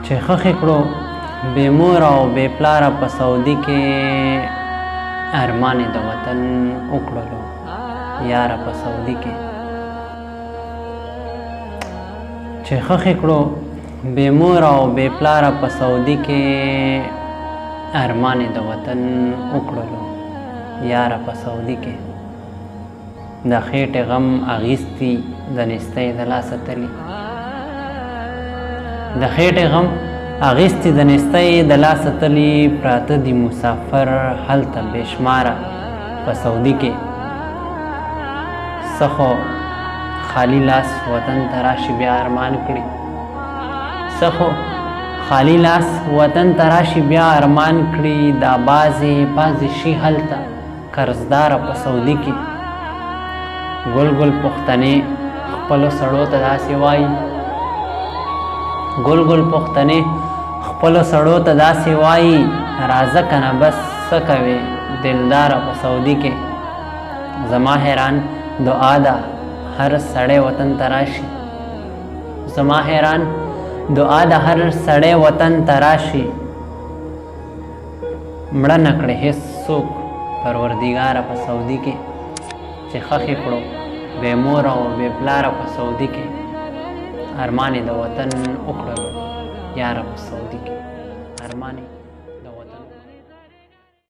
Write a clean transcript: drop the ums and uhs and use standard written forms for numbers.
چې خخې کړو بې مور او بې پلاره په سعودي کې ارمان د وطن وکړلو یاره په سعودي کې چې خخې کړو بې مور او بې پلاره په سعودي کې ارمان د وطن وکړلو یاره په سعودي کې د خېټې غم اغیستی د نستۍ د لاسه تلي د خېټې غم اغیستی د نستۍ د لاسه تلي پراته دي مسافر هلته بېشماره په سعودي کې څه خو خالی لاس وطن ته راشي بیا ارمان کړي څه خو خالی لاس وطن ته راشي بیا ارمان کړي دا بعضې شي هلته قرضداره په سعودي کې ګل ګل پښتنې خپلو سړو ته داسې وایي ګل ګل پښتنې خپلو سړو ته داسې وایي راځه که نه بس څه کوې دلداره په سعودي کې زما حیران دعا ده هر سړی وطن ته راشي زما حیران دعا ده هر سړی وطن ته راشي مړه نه کړې هېڅ څوک پروردګاره په سعودي کې چې خخې کړو بې مور او بې پلاره په سعودي کې ارمان د وطن وکړلو یاره په سعودي کې ارمان